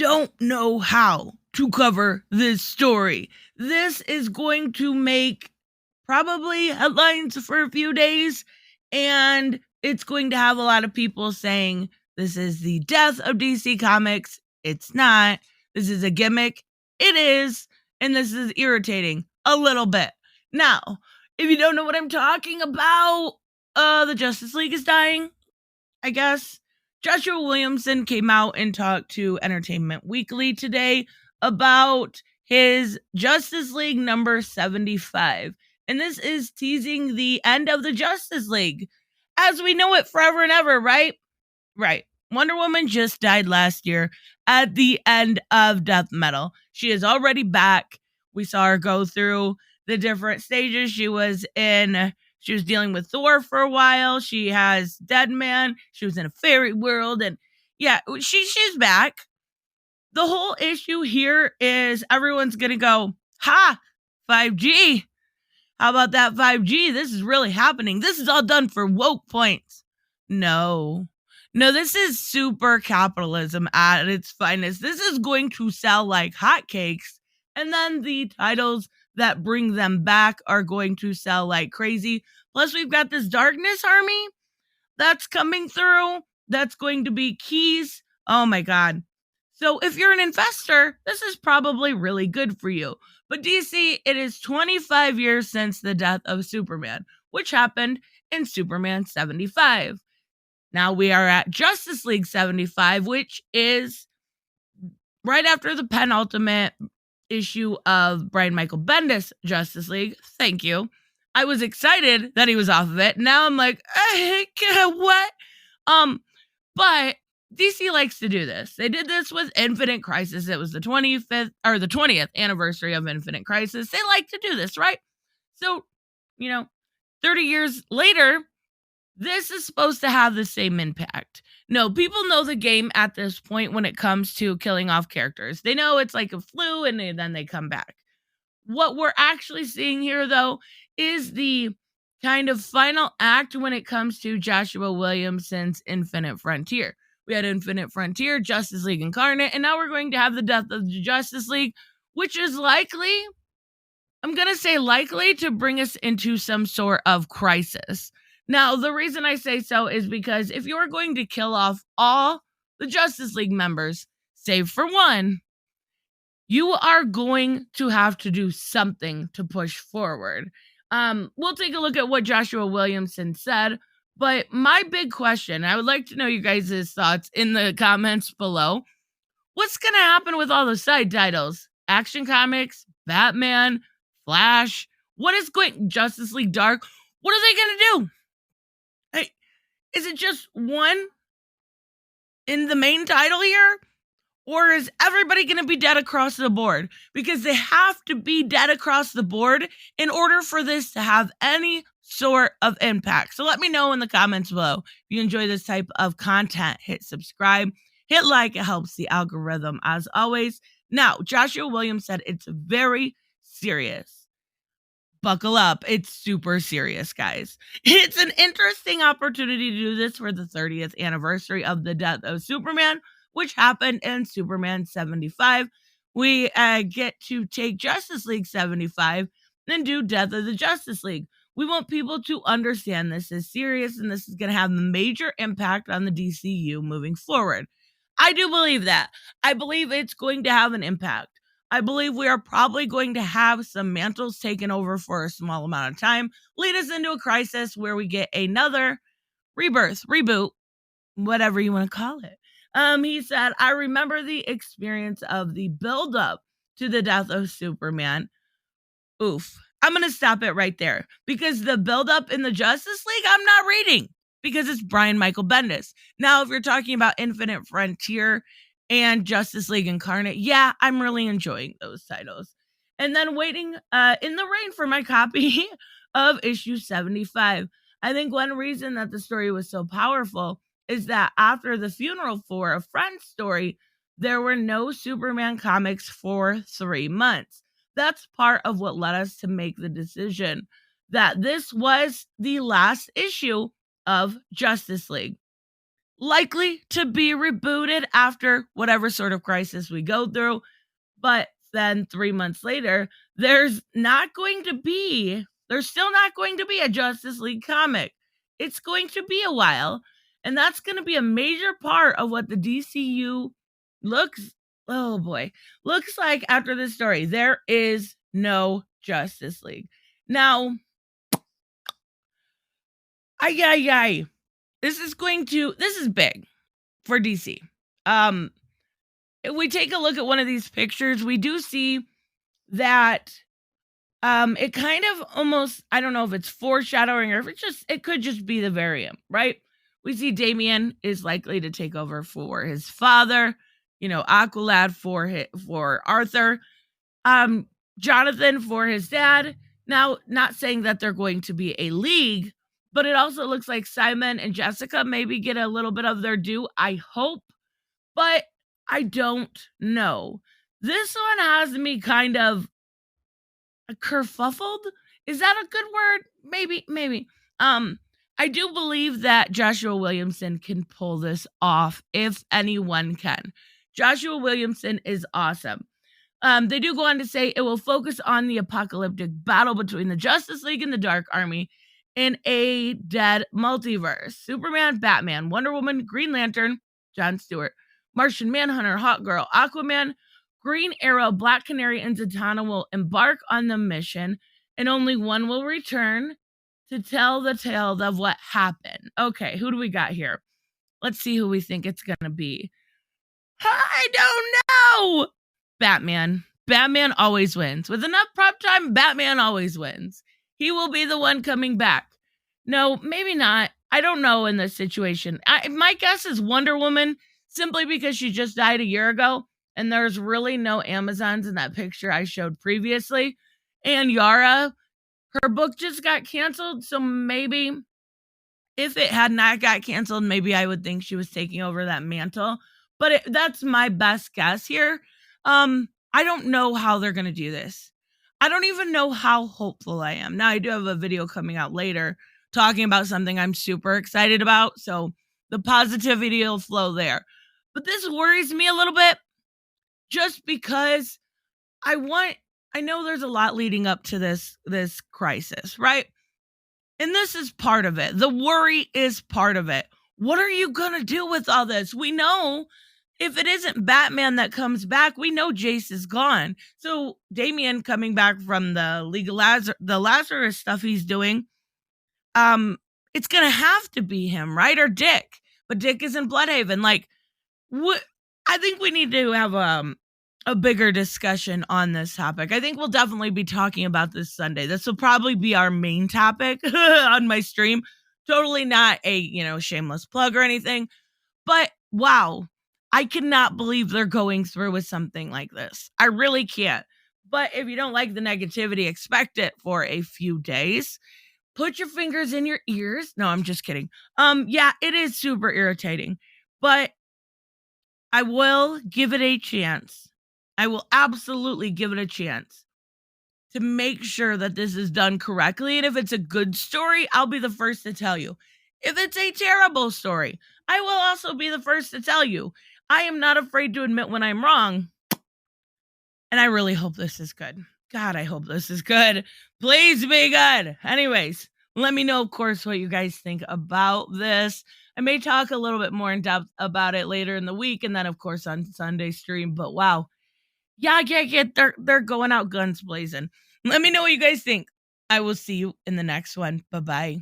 don't know how to cover this story. This is going to make probably headlines for a few days, and it's going to have a lot of people saying this is the death of DC Comics. It's not. This is a gimmick. It is. And this is irritating a little bit. Now, if you don't know what I'm talking about, the Justice League is dying, I guess. Joshua Williamson came out and talked to Entertainment Weekly today about his Justice League number 75. And this is teasing the end of the Justice League as we know it forever and ever, right? Right. Wonder Woman just died last year at the end of Death Metal. She is already back. We saw her go through the different stages. She was dealing with Thor for a while. She has Dead Man. She was in a fairy world. And yeah, she's back. The whole issue here is everyone's going to go, ha, 5G. How about that 5G? This is really happening. This is all done for woke points. No, this is super capitalism at its finest. This is going to sell like hotcakes. And then the titles that bring them back are going to sell like crazy. Plus, we've got this Darkness Army that's coming through. That's going to be keys. Oh my God. So if you're an investor, this is probably really good for you. But DC, it is 25 years since the death of Superman, which happened in Superman 75. Now we are at Justice League 75, which is right after the penultimate issue of Brian Michael Bendis' Justice League. Thank you. I was excited that he was off of it. Now I'm like, what? But DC likes to do this. They did this with Infinite Crisis. It was the 25th or the 20th anniversary of Infinite Crisis. They like to do this, right? So, 30 years later, this is supposed to have the same impact. No, people know the game at this point when it comes to killing off characters. They know it's like a flu and then they come back. What we're actually seeing here, though, is the kind of final act when it comes to Joshua Williamson's Infinite Frontier. We had Infinite Frontier, Justice League Incarnate, and now we're going to have the death of the Justice League, which is likely, I'm going to say likely, to bring us into some sort of crisis. Now, the reason I say so is because if you're going to kill off all the Justice League members, save for one, you are going to have to do something to push forward. We'll take a look at what Joshua Williamson said, but my big question, I would like to know you guys' thoughts in the comments below. What's going to happen with all the side titles? Action Comics, Batman, Flash, Justice League Dark? What are they going to do? Is it just one in the main title here? Or is everybody going to be dead across the board? Because they have to be dead across the board in order for this to have any sort of impact. So let me know in the comments below. If you enjoy this type of content, hit subscribe, hit like. It helps the algorithm as always. Now, Joshua Williams said it's very serious. Buckle up. It's super serious, guys. It's an interesting opportunity to do this for the 30th anniversary of the death of Superman, which happened in Superman 75. We get to take Justice League 75 and do Death of the Justice League. We want people to understand this is serious and this is going to have a major impact on the DCU moving forward. I do believe that. I believe it's going to have an impact. I believe we are probably going to have some mantles taken over for a small amount of time, lead us into a crisis where we get another rebirth, reboot, whatever you want to call it. He said, I remember the experience of the build-up to the death of Superman. Oof. I'm going to stop it right there because the build-up in the Justice League, I'm not reading because it's Brian Michael Bendis. Now, if you're talking about Infinite Frontier and Justice League Incarnate, yeah, I'm really enjoying those titles. And then waiting in the rain for my copy of issue 75. I think one reason that the story was so powerful is that after the funeral for a friend's story, there were no Superman comics for 3 months. That's part of what led us to make the decision that this was the last issue of Justice League. likely to be rebooted after whatever sort of crisis we go through. But then 3 months later, there's still not going to be a Justice League comic. It's going to be a while, and that's going to be a major part of what the DCU looks like after this story. There is no Justice League. Now, this is big for DC. If we take a look at one of these pictures, we do see that it kind of almost, I don't know if it's foreshadowing or if it could just be the variant, right? We see Damian is likely to take over for his father, Aqualad for Arthur, Jonathan for his dad. Now, not saying that they're going to be a league, but it also looks like Simon and Jessica maybe get a little bit of their due. I hope, but I don't know. This one has me kind of kerfuffled. Is that a good word? Maybe. I do believe that Joshua Williamson can pull this off if anyone can. Joshua Williamson is awesome. They do go on to say it will focus on the apocalyptic battle between the Justice League and the Dark Army in a dead multiverse. Superman, Batman, Wonder Woman, Green Lantern, John Stewart, Martian Manhunter, Hawkgirl, Aquaman, Green Arrow, Black Canary, and Zatanna will embark on the mission, and only one will return to tell the tale of what happened. Okay, who do we got here? Let's see who we think it's going to be. I don't know! Batman. Batman always wins. With enough prep time, Batman always wins. He will be the one coming back. No, maybe not. I don't know in this situation. My guess is Wonder Woman, simply because she just died a year ago, and there's really no Amazons in that picture I showed previously. And Yara, her book just got canceled, so maybe if it had not got canceled, maybe I would think she was taking over that mantle. But that's my best guess here. I don't know how they're going to do this. I don't even know how hopeful I am. Now, I do have a video coming out later talking about something I'm super excited about, so the positivity will flow there. But this worries me a little bit just because I know there's a lot leading up to this crisis, right? And this is part of it. The worry is part of it. What are you going to do with all this? We know if it isn't Batman that comes back, we know Jace is gone. So Damian coming back from the League of the Lazarus stuff he's doing, it's going to have to be him, right? Or Dick. But Dick is in Bloodhaven. I think we need to have a bigger discussion on this topic. I think we'll definitely be talking about this Sunday. This will probably be our main topic on my stream. Totally not a, shameless plug or anything. But wow, I cannot believe they're going through with something like this. I really can't. But if you don't like the negativity, expect it for a few days. Put your fingers in your ears. No, I'm just kidding. Yeah, it is super irritating. But I will give it a chance. I will absolutely give it a chance to make sure that this is done correctly. And if it's a good story, I'll be the first to tell you. If it's a terrible story, I will also be the first to tell you. I am not afraid to admit when I'm wrong. And I really hope this is good. God, I hope this is good. Please be good. Anyways, let me know, of course, what you guys think about this. I may talk a little bit more in depth about it later in the week, and then, of course, on Sunday stream. But wow. Yeah, they're going out guns blazing. Let me know what you guys think. I will see you in the next one. Bye-bye.